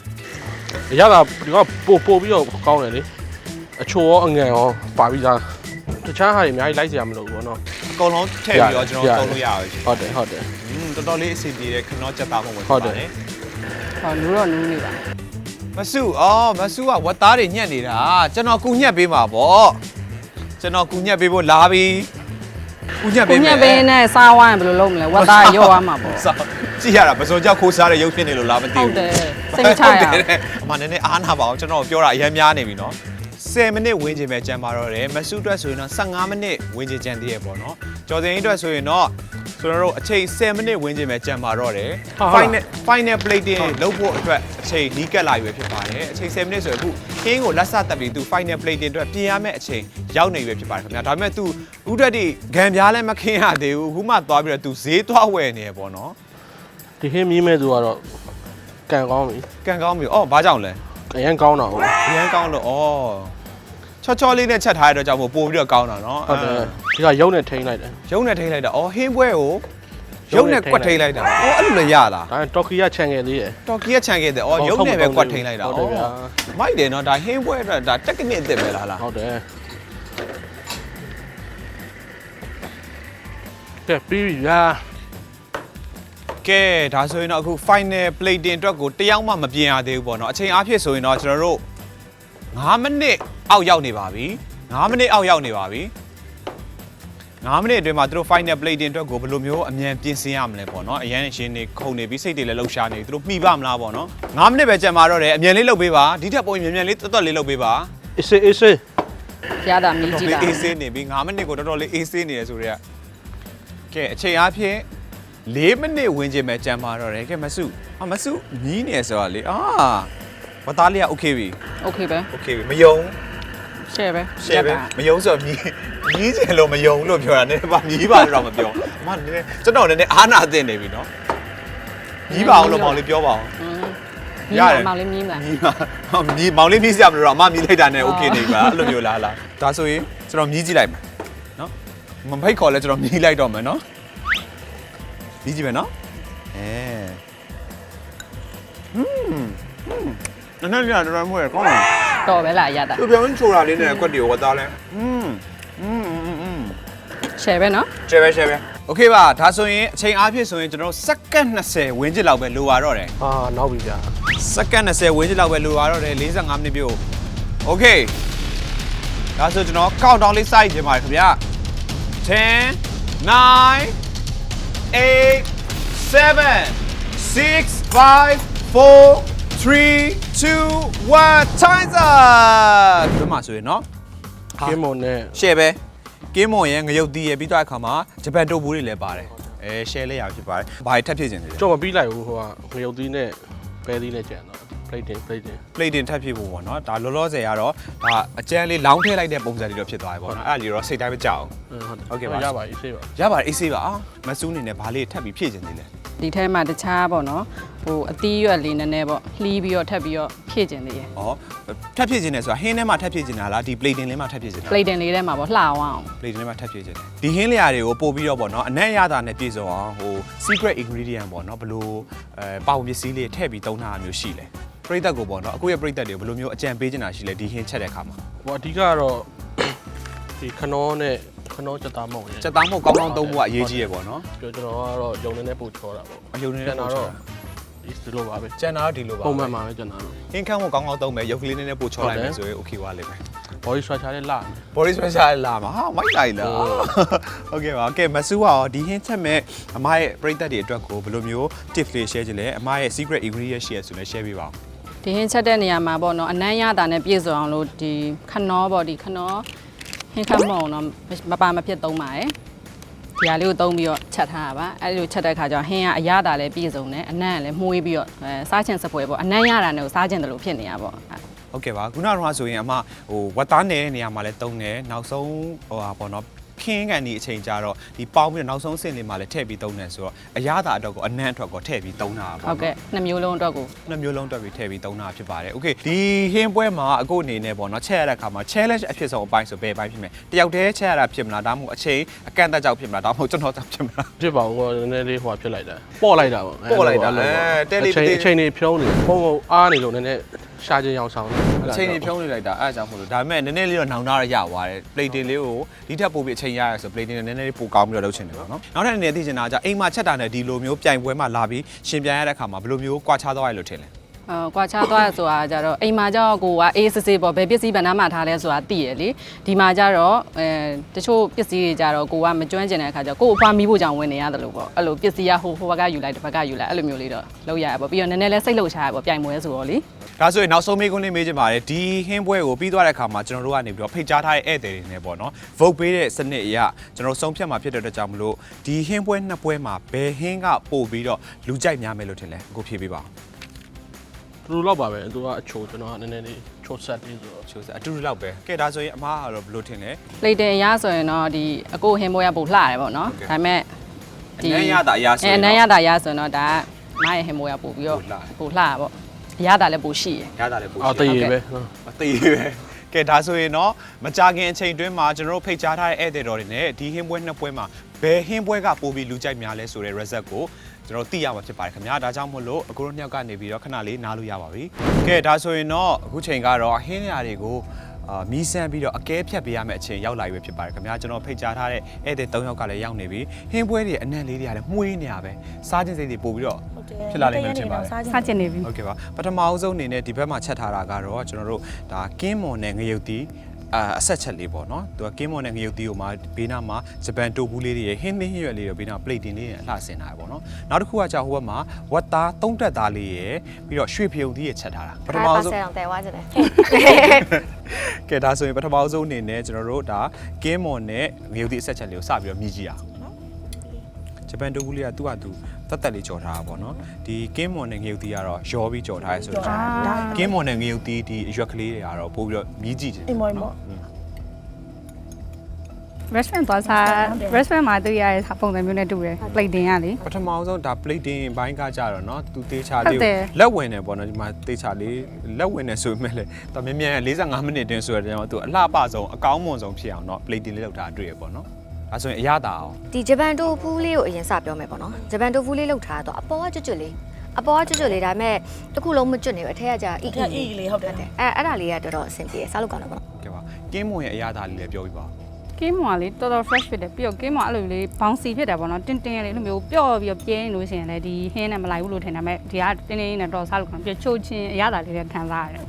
B: အရသာဒီကောင်ပို့ပြီးတော့ကောင်းတယ်လေအချိုရောအငန်ရောပါပြီးသားတခြားဟာတွေအများကြီးလိုက်စရာမလိုဘူးပေါ့နော်
A: အကုန်လုံးထည့်ပြီးတော့ကျွန်တော်သုံးလို့ရပါတယ်
B: ဟုတ်တယ်ဟုတ်တယ်
A: တော်တော်လေးအဆင်ပြေတဲ့ခဏချက်သားမဟုတ်ဝင်
B: ဟုတ်တယ်
A: ပါတယ်
C: ဟောလူတော့နူးနေပါ
A: မဆူမဆူကဝတ်သားတွေညက်နေတာကျွန်တော်ကူညက်ပေးမှာပေါ့ကျွန်တော်ကူညက်ပေးဖို့လာပြီကူညက်ပေး
C: ကို
A: မယ်
C: ညက်ပင်းနဲ့စားဝိုင်းဘယ်လိုလုပ်မလဲဝတ်သားရော့သွားမှာပေါ့
A: ကြည့်ရတာပစုံကြောက်ခိုးစားတဲ့ရုပ်ဖြစ်နေလို့လားမသိ
C: ဟုတ်
A: ဘူး
C: တယ်စိတ်မချရ
A: ဟုတ်တယ်အမနည်းနည်းအားနာပါအောင်ကျွန်တော်ပြောတာအရင်များနေပြီနော်10မိနစ်ဝင်းချင်ပဲကြံပါတော့တယ်မဆူအတွက်ဆိုရင်တော့15မိနစ်ဝင်းချင်ကြံသေးရပေါ့နော်ကျော်စင်အတွက်ဆိုရင်တော့ ကျွန်တော်တို့အချိန်10မိနစ်ဝန်းကျင်ပဲကြံပါတော့တယ် final plating လုပ်ဖို့အတွက်အချိန်နီးကပ်လာပြီဖြစ်ပါတယ်အချိန်10မိနစ်ဆိုရင်အခုခင်းကိုလက်စတက်ပြီးသူ final plating အတွက်ပြင်ရမယ့်အချိန်ရောက်နေပြီဖြစ်ပါတယ်ခင်ဗျာဒါပေမဲ့သူဥဒတ်ဒီဂံပြားလည်းမခင်းရသေးဘူးအခုမှသွားပြီးတော့သူဈေးသွားဝယ်နေရပေါ့နော်
B: ဒီဟင်းမီးမဲ့သူကတော့ကန်ကောင်းပြီ
A: ကန်ကောင်းပြီအော်ဘာကြောင့်လဲ
B: အရင်ကောင်းတာဟုတ်
A: အရန်ကောင်းလို့ဩချောလေးနဲ့ချက်ထားရတော့ကြောင့်ပို့ပြီးတော့ကောင်းတာနော်
B: ဟုတ်တယ်ဒီကရုပ်နဲ့ထိန်းလိုက်တယ်
A: ရုံနဲ့ထိလိုက်တာဩဟင်းပွဲကိုရုံနဲ့ကွက်ထိလိုက်တာဩအဲ့လိုလည်းရလား
B: ဒါတော်ကီကခြံခဲ့သေးတယ်
A: တော်ကီကခြံခဲ့တယ်ဩရုံနဲ့ပဲကွက်ထိလိုက်တာ
B: ဟုတ်တယ်ဗျာ
A: မိုက်တယ်နော်ဒါဟင်းပွဲအတွက်ဒါတက်ကနစ်အစ်စ်ပဲလား
B: ဟုတ်တယ်ကဲပြီးပြီဗျာ
A: ကဲဒါဆိုရင်တော့အခု final plating အတွက်ကိုတယောက်မှမပြင်ရသေးဘူးပေါ့နော်အချိန်အားဖြင့်ဆိုရင်တော့ကျွန်တော်တို့9မိနစ်အောက်ရောက်နေပါပြီ9မိနစ်အောက်ရောက်နေပါပြီ9မိနစ်အတွင်းမှာသူတို့ final plating အတွက်ကိုဘယ်လိုမျိုးအမြန်ပြင်ဆင်ရမလဲပေါ့နော်အရန်ရှင်နေခုန်နေပြီးစိတ်တွေလည်းလှုပ်ရှားနေသူတို့မှီပါမလားပေါ့နော်9မိနစ်ပဲကြံပါတော့တယ်အမြန်လေးလုပ်ပေးပါဒီထက်ပိုမြန်လေးတွတ်လေးလုပ်ပေးပါ
B: အေးအေး
C: ရတာမြည်ကြည့်တာ
A: အေးဆေးနေပြီ9မိနစ်ကိုတော်တော်လေးအေးဆေးနေရဆိုတော့ကဲအချိန်အားဖြင့်4မိနစ်ဝင်ခြင်းပဲကြံပါတော့တယ်ကဲမစုမစုမြီးနေဆိုတော့လေဝသားလေးက okay ပြီ
C: โอเคပဲ
A: okay ပြီမယုံ
C: ရှယ်ပဲ
A: ရှယ်ပဲမယုံဆိုတော့မြီးချင်လို့မယုံလို့ပြောတာနည်းပါမြီးပါတော့မပြောအမနည်းနည်းကျွန်တော်နည်းနည်းအားနာသင့်နေပြီနော်မြီးပါအောင်လို့မောင်လေးပြောပါအောင်
C: မြည်မောင်လေးမြည်မလား
A: မြီးပါမြီးမောင်လေးမြီးစရာမလိုတော့အမမြီးလိုက်တာနဲ့ okay နေပါအဲ့လိုမျိုးလားဒါဆိုရင်ကျွန်တော်မြီးကြည့်လိုက်မယ်နော်မဖိတ်ခေါ်လဲကျွန်တော်မြီးလိုက်တော့မယ်နော်မြီးကြည့်မယ်နော်နည်းနည်းကြာတော့မွေးကောင်းတယ်
C: တော်ပဲလားရတာ
A: သူပြောင်းချိုတာလေးနဲ့ကွက်တီကိုဝတ်သားလဲ
C: ရှယ်ပဲနော်
A: ရှယ်ပဲโอเคပါဒါဆိုရင်အချိန်အားဖြင့်ဆိုရင်ကျွန်တော်စက္ကန့်20ဝန်းကျင်လောက်ပဲလိုပါတော့တယ်
B: နောက်ပြီဗျာ
A: စက္ကန့်20ဝန်းကျင်လောက်ပဲလိုပါတော့တယ်45မိနစ်ပြည့်โอเคဒါဆိုကျွန်တော် countdown လေးစိုက်ခြင်းပါတယ်ခင်ဗျာ10 9 8 7 6 5 4 3 2 1 time's up ဒီမှာဆိုရင်เนาะ
B: ကင်းမွန်နဲ့
A: share ပဲကင်းမွန်ရဲ့ငရုတ်တီးရဲ့ပြီးတော့အခါမှာဂျပန်တိုးဘူးတွေလည်းပါတယ်share လေးရဖြစ်ပါတယ်ဘာထပ်ဖြစ်ခြင်းလဲ
B: ကြော်မပြီးလိုက်ဘူးဟိုကငရုတ်သီးနဲ့ပဲသီးနဲ့ကြံတော့ plating
A: plating ထပ်ဖြစ်ဖို့ပေါ့နော်ဒါလောလောဆယ်ကတော့ဒါအကျန်းလေးလောင်းထည့်လိုက်တဲ့ပုံစံလေးတော့ဖြစ်သွားပြီပေါ့နော်အဲ့ဒါလေးတော့စိတ်တိုင်းမကြောက်ဟုတ်ကဲ့ပါ
B: ရပါအေးဆေးပါ
A: ရပါတယ်အေးဆေးပါမစူးနေနဲ့ဘာလေးထပ်ပြီးဖြည့်ခြင်းသေးလဲ
C: ဒီထဲမှာတခြားပေါ့နော်ဟိုအသီးရွက်လေးနည်းနည်းပေါ့လှီးပြီးတော့ထပ်ပြီးတော့ဖြည့်ကျင်သေးတယ်
A: ဩထပ်ဖြည့်ခြင်းနဲ့ဆိုတာဟင်းထဲမှာထပ်ဖြည့်ခြင်းလားဒီ plating လေးမှာထပ်ဖြည့်ခြင်းလား
C: plating လေးထဲမှာပေါ့လှအောင်အောင်
A: plating လေးမှာထပ်ဖြည့်ခြင်းဒီဟင်းလျာတွေကိုပို့ပြီးတော့ပေါ့နော်အနက်ရတာနဲ့ပြည့်စုံအောင်ဟို secret ingredient ပေါ့နော်ဘလို့ပါဝင်ပစ္စည်းလေးထည့်ပြီးသုံးထားတာမျိုးရှိလဲပရိသတ်ကိုပေါ့နော်အခုရဲ့ပရိသတ်တွေဘယ်လိုမျိုးအကြံပေးချင်တာရှိလဲဒီဟင်းချက်တဲ့အခါမှာ
B: ဟိုအဓိကတော့ဒီခနောနဲ့ခနောချက်သားမဟုတ်ရဲ့
A: ချက်သားမဟုတ်ကောင်းကောင်းသုံးဖို့ကအရေးကြီးရပေါ့နော်
B: ကျွန်တော်ကတော့ရုံနေနဲ့ပို့ချောတာပေါ့
A: အယုံနေ
B: ကျ
A: နဲ့
B: န်တာ
A: တော့
B: တော့ဒီလိုပါပဲ
A: ကျန်တာတော့ဒီလိုပါ
B: ပုံမှန်ပါပဲကျန်တာတော့
A: ဟင်းခမ်းဖို့ကောင်းကောင်းသုံးမယ်ရုပ်ကလေးနဲ့ပို့ချောလိုက်မယ်ဆိုရင် okay ပါလိမ့်မယ်
B: body structure လေးလာမယ်
A: body special လာမှာဟာမိုက်လိုက်လားဟုတ်ကဲ့ပါကဲမဆူကရောဒီဟင်းချက်မဲ့အမရဲ့ပရိသတ်တွေအတွက်ကိုဘယ်လိုမျိုး tip လေး share ချင်လဲအမရဲ့ secret ingredient share ဆိုလဲ share ပေးပါဦး
C: ဒီဟင်းချက်တဲ့နေရာမှာပေါ့နော်အနမ်းရတာနဲ့ပြည့်စုံအောင်လို့ဒီခနောပေါ့ဒီခနောဟင်းခမောင်တော့မပါမဖြစ်သုံးပါတယ်ဒီဟာလေးကိုသုံးပြီးတော့ချက်ထားတာပါအဲ့လိုချက်တဲ့ခါကျတော့ဟင်းကအရသာလည်းပြည့်စုံတယ်အနမ်းကလည်းမှုေးပြီးတော့စားချင်စပွဲပေါ့အနမ်းရတာနဲ့ကိုစားချင်တယ်လို့ဖြစ်နေတာပေါ့
A: ဟုတ်ကဲ့ပါခုနကတော့ဆိုရင်အမဟိုဝတ်သားနေတဲ့နေရာမှာလည်းတုံးတယ်နောက်ဆုံးဟိုဟာပေါ့နော်ခင်းကန်ဒီအချိန်ကြတော့ဒီပေါင်းပြီးတော့နောက်ဆုံးဆင့်လေးမှာလည်းထည့်ပြီးတုံးတယ်ဆိုတော့အရသာအတွက်ကိုအနံ့အတွက်ကိုထည့်ပြီးတုံးတာပေါ့
C: ဟုတ်ကဲ့နှစ်မျိုးလုံးအတွက်ကို
A: နှစ်မျိုးလုံးတွက်ပြီးထည့်ပြီးတုံးတာဖြစ်ပါတယ်။ Okay ဒီဟင်းပွဲမှာအခုအနေနဲ့ပေါ့နော်ချက်ရတဲ့အခါမှာ challenge အဖြစ်ဆုံးအပိုင်းဆိုဘယ်အပိုင်းဖြစ်မလဲ။တယောက်တည်းချက်ရတာဖြစ်မလားဒါမှမဟုတ်အချိန်အကန့်အသတ်ကြောင့်ဖြစ်မလားဒါမှမဟုတ်ကျွန်တော်ကြောင့်ဖြစ်မလား
B: ဖြစ်ပါဘူးဟိုနည်းနည်းလေးဟိုဖြစ်လိုက်တာပေါ့လိုက်တာပေါ့
A: ပေါ့လိုက်တာတဲလေး
B: အချိန်နေဖြုံးနေပုံပုံအားနေလို့နည်းနည်းရှာခြင်းရောင်ဆောင်
A: အချိန်ကြီးဖြုံးနေလိုက်တာအဲ့ဒါကြောင့်မဟုတ်လို့ဒါပေမဲ့နည်းနည်းလေးတော့နောင်နာရရသွားတယ် plating လေးကိုဒီထက်ပိုပြီးအချိန်ရရဆို plating နဲ့နည်းနည်းလေးပိုကောင်းပြီးတော့လုပ်ချင်တယ်ပေါ့နော်နောက်ထပ်အနေနဲ့သိချင်တာကအိမ်မှာချက်တာနဲ့ဒီလိုမျိုးပြိုင်ပွဲမှာလာပြီးရှင်ပြိုင်ရတဲ့အခါမှာဘယ်လိုမျိုးကွာခြားသွားရလို့ထင်လဲ
C: ကွာခြားသွားရဆိုတာကြတော့အိမ်မှာကျတော့ကိုကအေးစစ်စစ်ပေါ့ဘယ်ပစ္စည်းဗန္ဓမှာထားလဲဆိုတာသိရလေဒီမှာကျတော့တချို့ပစ္စည်းတွေကြတော့ကိုကမကျွမ်းကျင်တဲ့အခါကျကို့အဖွားမီးဖို့ကြောင့်ဝင်နေရတယ်လို့ပေါ့အဲ့လိုပစ္စည်းကဟိုဘက်ကယူလိုက်တစ်ဘက်ကယူလိုက်အဲ့လိုမျိုးလေးတော့လောက်ရရပေါ့ပြီးတော့နည်းနည်းလေးစိတ်လှုပ်ရှားရပေါ့ပြိုင်ပွဲဆိုတော့လေ
A: ဒါဆိုရင်နောက်ဆုံးမေးခွန်းလေးမေးချင်ပါတယ်ဒီဟင်းပွဲကိုပြီးသွားတဲ့အခါမှာကျွန်တော်တို့ကနေပြီးတော့ဖိတ်ကြားထားတဲ့ဧည့်သည်တွေနဲ့ပေါ့နော် vote ပေးတဲ့စနစ်အရကျွန်တော်ဆုံးဖြတ်မှာဖြစ်တဲ့အတွက်ကြောင့်မလို့ဒီဟင်းပွဲနှစ်ပွဲမှာဘယ်ဟင်းကပို့ပြီးတော့လူကြိုက်များမယ်လို့ထင်လဲအခုဖြေပေးပါဦး
B: သူတို့တော့ပါပဲသူကအချိုကျွန်တော်ကနည်းနည်းလေးချိုဆက်လေးဆိုတော့
A: ချိုးစအတူတူလောက်ပဲကဲဒါဆိုရင်အမားကတော့ဘယ်လိုထင်လဲ
C: လေတင်ရဆိုရင်တော့ဒီအကိုဟင်းပွဲကပို့လှရတယ်ပေါ့နော်ဒါပေမဲ့
A: အနမ်းရတာအရာဆိုရင်
C: အနမ်းရတာရဆိုရင်တော့ဒါမရဲ့ဟင်းပွဲကပို့ပြီးတော့ပို့လှရပေါ့အရတာလည်းပို့ရှိရ
A: ရတာလည်းပို့
B: အော်တည်ရပဲ
A: အသေးပဲကဲဒါဆိုရင်တော့မကြခင်အချိန်တွင်းမှာကျွန်တော်တို့ဖိတ်ကြားထားတဲ့ဧည့်သည်တော်တွေနဲ့ဒီဟင်းပွဲနှစ်ပွဲမှာဘယ်ဟင်းပွဲကပို့ပြီးလူကြိုက်များလဲဆိုတဲ့ result ကိုကျွန်တော်သိရမှာဖြစ်ပါတယ်ခင်ဗျာဒါကြောင့်မို့လို့အခုတို့နှစ်ယောက်ကနေပြီးတော့ခဏလေးနားလို့ရပါပြီကဲဒါဆိုရင်တော့အခုချိန်ကတော့ဟင်းနေရာတွေကိုမီးစမ်းပြီးတော့အကဲဖြတ်ပေးရမယ့်အချိန်ရောက်လာပြီဖြစ်ပါတယ်ခင်ဗျာကျွန်တော်ဖိတ်ကြားထားတဲ့ဧည့်သည်၃ယောက်ကလည်းရောက်နေပြီဟင်းပွဲတွေအနံ့လေးတွေကလည်းမှုေးနေရပဲစားခြင်းစိတ်တွေပို့ပြီးတော့ဖြစ်လာလိမ့်မယ်ထင်ပါတယ်
C: စားကျင်နေပြီ
A: โอเคပါပထမအဆုံးအနေနဲ့ဒီဘက်မှာချက်ထားတာကတော့ကျွန်တော်တို့ဒါကင်းမွန်နဲ့ငရုတ်တီးအဆက်ချက်လေးပေါ့နော်သူကကင်းမွန်နဲ့ငရုတ်တီးကိုမှဘေးနားမှာဂျပန်တိုဘူးလေးတွေဟင်းသင်းဟင်းရွက်လေးတွေဘေးနားပလိတ်တင်လေးတွေအလှဆင်ထားရပေါ့နော်နောက်တစ်ခုကကြာဟိုဘက်မှာဝတ်သားသုံးတက်သားလေးရယ်ပြီးတော့ရွှေဖယုံသီးရချက်ထားတာပထမဆုံးတ
D: ယ်ဝါကျတယ်
A: ကဲဒါဆိုရင်ပထမဆုံးအနေနဲ့ကျွန်တော်တို့ဒါကင်းမွန်နဲ့ငရုတ်တီးအဆက်ချက်လေးကိုစပြီးတော့မြည်ကြည့်ရအောင်ဂျပန်တိုဘူးလေးကသူ့ဟာသူတက်တက်လေးကြော်ထားတာပေါ့နော်ဒီကင်းမွန်နဲ့ငရုတ်တီးကတော့ရောပြီးကြော်ထားရဲဆိုတော့ကင်းမွန်နဲ့ငရုတ်တီးဒီအရွက်ကလေးတွေကတော့ပို့ပြီးတော့မြည်ကြည့်တယ်နော်
E: restaurant သွားစား restaurant မှာတွေ့ရတဲ့ပုံစံမျိုးနဲ့တူတယ် plate တင်ရလေ
A: ပထမဆုံးဒါ plating ဘိုင်းကကြတော့เนาะသူတေချာလေးလက်ဝင်တယ်ပေါ့နော်ဒီမှာတေချာလေးလက်ဝင်တယ်ဆိုပေမဲ့လေတော့မြင်မြန်45မိနစ်တင်းဆိုတဲ့ကြောင့်သူအလှပဆုံးအကောင်းမွန်ဆုံးဖြစ်အောင်เนาะ plating လေးလောက်ထားတွေ့ရပေါ့နော်ဒါဆိုရင်အရသာအောင်
D: ဒီဂျပန်တိုဖူးလေးကိုအရင်စပြောမယ်ပေါ့နော်ဂျပန်တိုဖူးလေးလောက်ထားတော့အပေါ်ကကျွတ်လေးဒါပေမဲ့တစ်ခုလုံးမကျွတ်နေဘူးအထက်ကကြာအီလေးဟုတ်တယ်အဲ့ဒါလေးကတော်တော်အဆင်ပြေစားလို့ကောင်းတယ်ပေါ့နော်
A: ဟုတ်ကဲ့ပါကင်းမွန်ရဲ့အရသာလေးလည်းပြောပြပါ
E: ကင်းမွာလေးတော်တော် fresh ဖြစ်တယ်ပြီးတော့ကင်းမွာအဲ့လိုလေး bouncy ဖြစ်တယ်ပေါ့နော်တင်းတင်းလေးလိုမျိုးပျော့ပြီးတော့ပြဲနေလို့ရှိရင်လည်းဒီဟင်းနဲ့မလိုက်ဘူးလို့ထင်တယ်မဲ့ဒီကတင်းတင်းနဲ့တော်စားလို့ကောင်းပြီးချိုးချင်းအရသာလေးနဲ့ခံစားရတယ်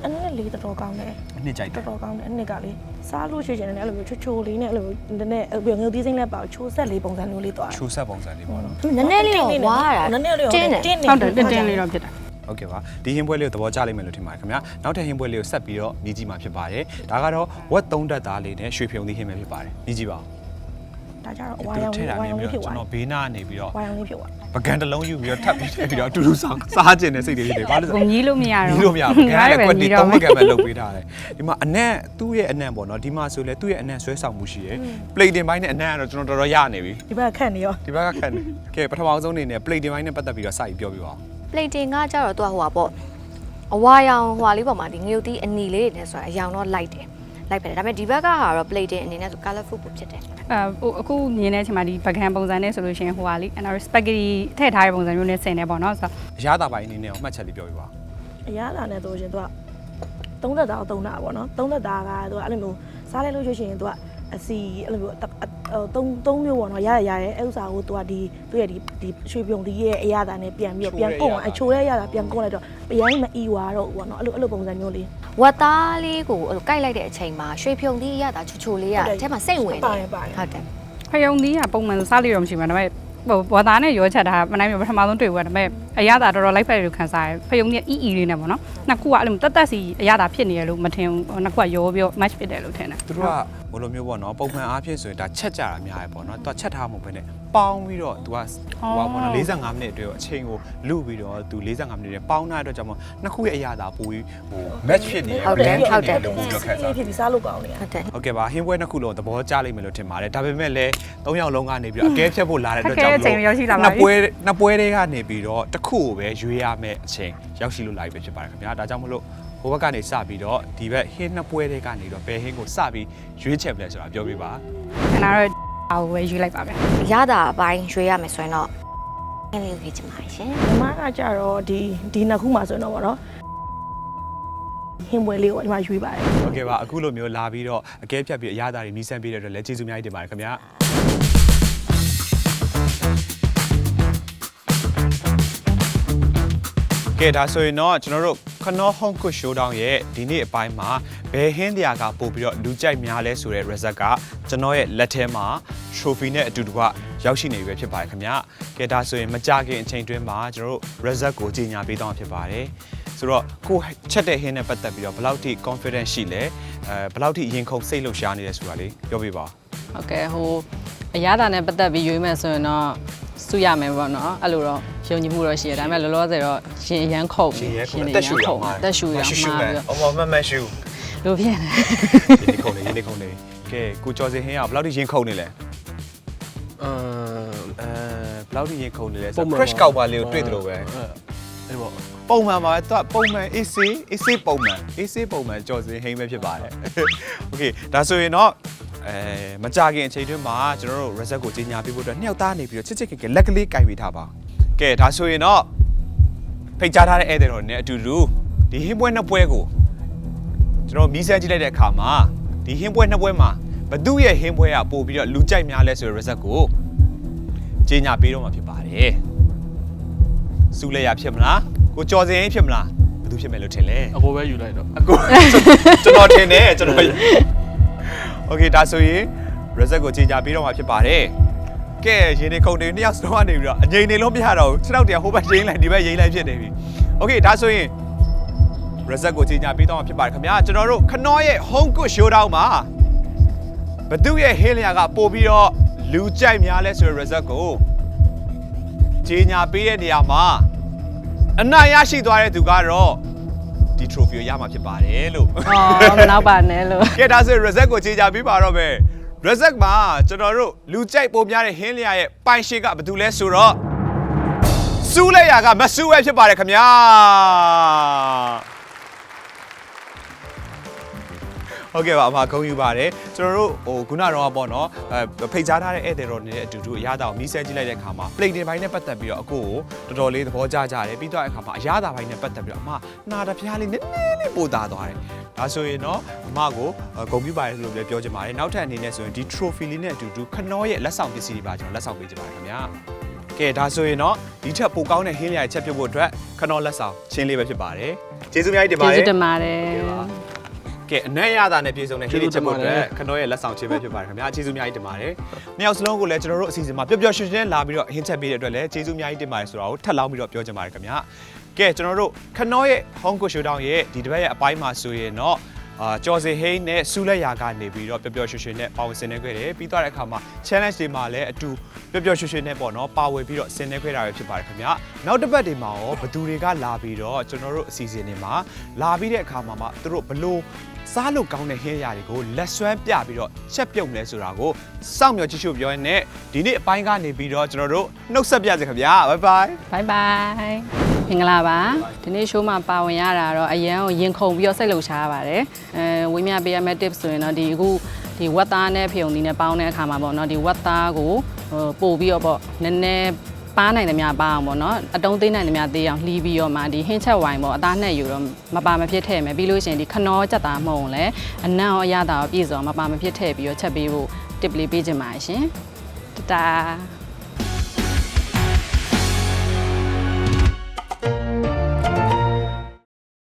F: အနည်းလေးတော်တော်ကောင်းတယ်
A: အနှစ်ကြိုက်တယ်
F: တော်ကောင်းတယ်အနည်းကလေးစားလို့ရှိချင်တယ်အဲ့လိုမျိုးချိုလေးနဲ့အဲ့လိုနည်းနည်းငုတ်သီးစိမ့်နဲ့ပါချိုးဆက်လေးပုံစံမျိုးလေးသွား
A: ချူဆက်ပုံစံလေးပေါ့နော်
D: နည်းနည်းလေးဝါရတာ
F: နည်းနည်းလေး
D: တင်းတယ်
E: ဟုတ်တယ်တင်းတင်းလေးတော့ဖြစ်တာ
A: ဟုတ်ကဲ့ပါဒီဟင်းပွဲလေးကိုသဘောကျလိမ့်မယ်လို့ထင်ပါတယ်ခင်ဗျာနောက်ထပ်ဟင်းပွဲလေးကိုဆက်ပြီးတော့မြည်ကြည့်မှာဖြစ်ပါတယ်ဒါကတော့ဝက်3တက်သားလေးနဲ့ရွှေဖယုံသီးဟင်းပဲဖြစ်ပါတယ်မြည်ကြည့်ပါဦး
F: ဒါကြတော့ဝါရောင်လေးဖြစ်
A: ကျွ
F: သွား
A: န်တော်ဘေးနားနေပြီးတော့
F: ဝါရောင်လေးဖြစ်သွား
A: ပကံတစ်လုံးယူပြီးတော့ထပ်ပြီးထည့်ပြီးတော့အတူတူစားကျင်တဲ့စိတ်တွေဖြစ်တယ်ဘာလို့လဲ
E: ကိုကြီးလို့မရတော့
A: ဒီလိုမရဘူးခင်ဗျားလည်းကွက်တီ3ကံပဲလုပ်ပေးထားတယ်ဒီမှာအနံ့သူ့ရဲ့အနံ့ပေါ့နော်ဒီမှာဆိုလဲသူ့ရဲ့အနံ့ဆွဲဆောင်မှုရှိရယ်ပလိတ်တင်ပိုင်းနဲ့အနံ့ကတော့ကျွန်တော်တော်တော်ရနေပြီ
F: ဒီဘက်ခန့်နေရော
A: ဒီဘက်ကခက်နေကဲပထမဆုံးအနေနဲ့ပလိတ်တင်ပိုင်းနဲ့ပတ်သက်ပြီးတော့စာရေးပြောပြပါဦး
D: plating ကကြတော့သူကဟိုပါပေါ့အဝါရောင်ဟိုလေးပေါ်မှာဒီငရုတ်သီးအနီလေးတွေနဲ့ဆိုတာအရောင်တော့လိုက်တယ်လိုက်ပဲဒါပေမဲ့ဒီဘက်ကကတော့ plating အနေနဲ့ဆို colorful ပိုဖြစ်တယ်
E: အခုမြင်တဲ့အချိန်မှာဒီပကံပုံစံနဲ့ဆိုလို့ရှိရင်ဟိုဟာလေးအဲ့တော့ spaghetti ထည့်ထားတဲ့ပုံစံမျိုးနဲ့ဆင်နေပေါ့နော်ဆိုတော့
A: အရသာပိုင်းအနေနဲ့မှတ်ချက်လေးပြောပြပါ
F: အရသာနဲ့ဆိုရှင်သူက3သက်သားကို3တာပေါ့နော်3သက်သားကသူကအဲ့လိုမျိုးစားလိုက်လို့ရှိရင်သူကအစီအဲ့လိုမျိုး3မျိုးပေါ့နော်ရရဲအဲ့ဥစ္စာကိုသူကဒီသူရဲ့ဒီရွှေပြုံဒီရဲ့အရသာနဲ့ပြန်ပြီးတော့ပြန်ကုန်အချိုးရဲ့အရသာပြန်ကုန်လိုက်တော့အရင်မအီဝါတော့ဘူးပေါ့နော်အဲ့လိုပုံစံမျိုးလေး
D: ဝတ်သားလေးကိုအဲ့လိုကိုက်လိုက်တဲ့အချိန်မှာရွှေဖြုံသီးရတာချိုလေးရအဲမှာစိတ်ဝင်နေဟုတ်တယ်
E: ခရုံသီးကပုံမှန်စားလို့တော့မရှိဘူးဒါပေမဲ့ဟိုဘောသားနဲ့ရောချက်တာမနိုင်ဘူးပထမဆုံးတွေ့ဘူးဒါပေမဲ့အရသာတော်တော်လိုက်ဖက်လို့ခံစားရဖယုံကြီးအီလေးနဲ့ပေါ့နော်နှစ်ခုကအဲ့လိုတက်တက်စီအရသာဖြစ်နေရလို့မထင်ဘူးနှစ်ခုကရောပြီး match ဖြစ်တယ်လို့ထင်တယ်
A: သူတို့ကဘယ်လိုမျိုးပေါ့နော်ပုံမှန်အားဖြင့်ဆိုရင်ဒါချက်ကြတာများရပေါ့နော်သူကချက်ထားမှုပဲနဲ့ပေါင်းပြီးတော့သူကဟိုပေါ့နော်45မိနစ်အတွင်းအချိန်ကိုလူပြီးတော့သူ45မိနစ်နဲ့ပေါင်းတဲ့အတွက်ကြောင့်နှစ်ခုရဲ့အရာသာပိုပြီးဟို match ဖြစ်နေတယ်လို့ပြောခဲ့စား
F: ဖြစ်ပြီးစားလို့ကောင်းနေရ
D: ဟုတ်တယ်
A: ဟုတ်ကဲ့ပါဟင်းပွဲနှစ်ခုလုံးသဘောကျလိမ့်မယ်လို့ထင်ပါတယ်ဒါပေမဲ့လည်း3ယောက်လုံးကနေပြီးတော့အကဲဖြတ်ဖို့လာတဲ့အတွက်ကြောင့်နှစ်ပွဲတွေကနေပြီးတော့တစ်ခုကိုပဲရွေးရမယ့်အချိန်ရောက်ရှိလို့လာပြီဖြစ်ပါတယ်ခင်ဗျာဒါကြောင့်မလို့ဟိုဘက်ကနေစပြီးတော့ဒီဘက်ဟင်းနှစ်ပွဲတွေကနေတော့ဘယ်ဟင်းကိုစပြီးရွေးချက်မလဲဆိုတာပြောပြပါ
E: ခဏတော့အော်ဝယ်ယူလိုက်ပါပဲ
D: ရတာအပိုင်းရွှေရမယ်ဆိုရင်တော့အင်းလေးကိုကြည့်ချင်ပါရှင်
F: ညီမကကြတော့ဒီနှစ်ခုမှာဆိုတော့ဗောနော်ဟင်းပွဲလေးကိုညီမရွေးပါတယ်
A: ဟုတ်ကဲ့ပါအခုလိုမျိုးလာပြီးတော့အကဲဖြတ်ပြီးအရသာတွေမြည်ဆန်းပေးတဲ့အတွက်လည်းကျေးဇူးအများကြီးတင်ပါတယ်ခင်ဗျာ ကဲဒါဆိုရင်တော့ကျွန်တော်တို့ခနော home cook showdown ရဲ့ဒီနေ့အပိုင်းမှာဘယ်ဟင်းတရားကပို့ပြီးတော့လူကြိုက်များလဲဆိုတဲ့ result ကကျွန်တော်ရဲ့လက်ထဲမှာ trophy နဲ့အတူတကွရောက်ရှိနေပြီဖြစ်ပါတယ်ခင်ဗျကဲဒါဆိုရင်မကြခင်အချိန်တွင်းမှာကျွန်တော်တို့ result ကိုကြီးညာပေးတော့ဖြစ်ပါတယ်ဆိုတော့ကိုချက်တဲ့ဟင်းနဲ့ပတ်သက်ပြီးတော့ဘယ်လောက်ထိ confidence ရှိလဲဘယ်လောက်ထိရင်ခုန်စိတ်လှုပ်ရှားနေလဲဆိုတာလေးပြောပြပါ
C: ဟုတ်ကဲ့ဟိုအရသာနဲ့ပတ်သက်ပြီးရွေးမယ်ဆိုရင်တော့စုရမယ်ပေါ့နော်အဲ့လိုတော့ယုံကြည်မှုတော့ရှိရတယ်ဒါပေမဲ့လောလောဆယ်တော့ရှင်အရန်ခုန်တက်ရှူရမှာပြီးတော့
A: မမရှူ
C: လိုဖြစ်နေ
A: ရင်းနေခုန်နေကဲကိုကျော်စင်ဟင်းကဘယ်လောက်ထိရင်ခုန်နေလဲဘယ်လောက်ထိရင်ခုန်နေလဲဆို crash ကောက်ပါလေးကိုတွေ့တယ်လို့ပဲအဲ့ပေါ့ပုံမှန်ပါတော့ပုံမှန် AC ပုံမှန်ကျော်စင်ဟင်းပဲဖြစ်ပါတယ် Okay ဒါဆိုရင်တော့မကြခင်အချိန်တွင်းမှာကျွန်တော်တို့ result ကိုကြီးညာပေးဖို့အတွက်နှစ်ယောက်သားနေပြီးတော့ချစ်ခင်လက်ကလေးကင်ပေးထားပါကဲဒါဆိုရင်တော့ဖိတ်ကြားထားတဲ့ဧည့်သည်တော်တွေနဲ့အတူတူဒီဟင်းပွဲနှစ်ပွဲကိုကျွန်တော်မီးစမ်းကြည့်လိုက်တဲ့အခါမှာဒီဟင်းပွဲနှစ်ပွဲမှာဘသူ့ရဲ့ဟင်းပွဲကပို့ပြီးတော့လူကြိုက်များလဲဆိုတဲ့ result ကိုကြီးညာပေးတော့မှာဖြစ်ပါတယ်စူလဲရဖြစ်မလားကိုကျော်စင်ဖြစ်မလားဘသူဖြစ်မယ်လို့ထင်လဲ
B: အကိုပဲယူလိုက်တော့
A: အကိုကျွန်တော်ထင်တယ်ကျွန်တော်Okay ဒါဆိုရင် result ကိုကြီးညာပေးတော့မှာဖြစ်ပါတယ်ကဲရင်းနေခုန်နေနှစ်ယောက်စလုံးကနေပြီးတော့အငိမ့်နေလုံးမရတော့ဘူး6တရားဟိုဘက်ရင်းလိုက်ဒီဘက်ရင်းလိုက်ဖြစ်နေပြီ Okay ဒါဆိုရင် result ကိုကြီးညာပေးတော့မှာဖြစ်ပါတယ်ခင်ဗျာကျွန်တော်တို့ခနောရဲ့ home cook showdown မှာဘသူ့ရဲ့ဟင်းလျာကပို့ပြီးတော့လူကြိုက်များလဲဆိုတဲ့ result ကိုကြီးညာပေးတဲ့နေရာမှာအနိုင်ရရှိသွားတဲ့သူကတော့ဒီ trophy ကိုရမှာဖြစ်ပါတယ်လို့
C: အော်မနောက်ပါနဲ့လို့
A: ကဲဒါဆို result ကိုကြီးကြပေးပါတော့မယ် result မှာကျွန်တော်တို့လူကြိုက်ပုံများတဲ့ဟင်းလျာရဲ့ပိုင်ရှင်ကဘာတူလဲဆိုတော့စူးလက်ရာကမစူးပဲဖြစ်ပါတယ်ခင်ဗျာဟုတ်ကဲ့ပါအမဂုဏ်ယူပါတယ်ကျွန်တော်တို့ဟိုခုနတော့ပေါ့နော်ဖိတ်ကြားထားတဲ့ဧည့်သည်တော်တွေနဲ့အတူတူအရသာကိုမီးဆဲကြည့်လိုက်တဲ့အခါမှာ plate တင်ပိုင်းနဲ့ပတ်သက်ပြီးတော့အကိုကိုတော်တော်လေးသဘောကျကြတယ်ပြီးတော့အခါမှာအရသာပိုင်းနဲ့ပတ်သက်ပြီးတော့အမနာတဖျားလေးနည်းနည်းလေးပို့တာသွားတယ်ဒါဆိုရင်တော့အမကိုဂုဏ်ပြုပါတယ်လို့လည်းပြောချင်ပါတယ်နောက်ထပ်အနေနဲ့ဆိုရင်ဒီ trophy လေးနဲ့အတူတူခနောရဲ့လက်ဆောင်ပစ္စည်းတွေပါကျွန်တော်လက်ဆောင်ပေးချင်ပါတယ်ခင်ဗျာကဲဒါဆိုရင်တော့ဒီထက်ပိုကောင်းတဲ့ဟင်းလျာချက်ပြုတ်ဖို့အတွက်ခနောလက်ဆောင်ချင်းလေးပဲဖြစ်ပါတယ်ကျေးဇူးအများကြီးတင်ပါတယ်
C: ကျေးဇူးတင်ပါတယ်
A: ကဲအနက်ရတာနဲ့ပြည်စုံတဲ့ဟင်းလေးချက်ဖို့အတွက်ခနောရဲ့လက်ဆောင်ချင်းပဲဖြစ်ပါတယ်ခင်ဗျာကျေးဇူးအများကြီးတင်ပါတယ်နှစ်ယောက်စလုံးကိုလည်းကျွန်တော်တို့အစီအစဉ်မှာပျော်ပျော်ရွှင်ရွှင်လာပြီးတော့ဟင်းချက်ပေးတဲ့အတွက်လည်းကျေးဇူးအများကြီးတင်ပါတယ်ဆိုတာကိုထပ်လောင်းပြီးတော့ပြောချင်ပါတယ်ခင်ဗျာကဲကျွန်တော်တို့ခနောရဲ့ home cook showdown ရဲ့ဒီတစ်ပတ်ရဲ့အပိုင်းမှာဆိုရင်တော့ကျော်စီဟိန်းနဲ့စူးလက်ရာကနေပြီးတော့ပျော်ပျော်ရွှင်ရွှင်နဲ့ပါဝင်ဆင်နွှဲခဲ့တယ်ပြီးသွားတဲ့အခါမှာ challenge တွေမှာလည်းအတူပျော်ပျော်ရွှင်ရွှင်နဲ့ပေါ့နော်ပါဝင်ပြီးတော့ဆင်နွှဲခဲ့တာပဲဖြစ်ပါတယ်ခင်ဗျာနောက်တစ်ပတ်တွေမှာရောဘသူတွေကလာပြီးတော့ကျွန်တော်တို့အစီအစဉ်တွေမှာလာပြီးတဲ့အခါမှာသူတို့ဘလို့စားလို့ကောင်းတဲ့ဟင်းရတွေကိုလက်စွမ်းပြပြီးတော့ချက်ပြုတ်လဲဆိုတာကိုစောင့်မျှော်ကြည့်ရှုပြောရင်းနဲ့ဒီနေ့အပိုင်းကနေပြီးတော့ကျွန်တော်တို့နှုတ်ဆက်ပြစေခင်ဗျာ bye bye
C: ဘိုင်ဘိုင်မင်္ဂလာပါဒီနေ့ show မှာပါဝင်ရတာတော့အရန်ကိုရင်ခုန်ပြီးတော့စိတ်လှုပ်ရှားပါတယ်ဝင်းမြပေးရမယ့် tips ဆိုရင်တော့ဒီအခုဒီဝက်သားနဲ့ဖယုံသီးနဲ့ပေါင်းတဲ့အခါမှာပေါ့နော်ဒီဝက်သားကိုပို့ပြီးတော့ပေါ့နည်းနည်းပါနိုင်သမျှပါအောင်ပေါ့နော်အတုံးသေးနိုင်သမျှသေးအောင်လှီးပြီးတော့မှဒီဟင်းချက်ဝိုင်ပေါ့အသားနဲ့ယူတော့မပါမဖြစ်ထည့်မယ်ပြီးလို့ရှိရင်ဒီခနောချက်သားမဟုတ်လဲအနံ့ရောအရသာရောပြည့်စုံမပါမဖြစ်ထည့်ပြီးတော့ချက်ပေးဖို့ tip လေးပေးချင်ပါတယ်ရှင်တတာ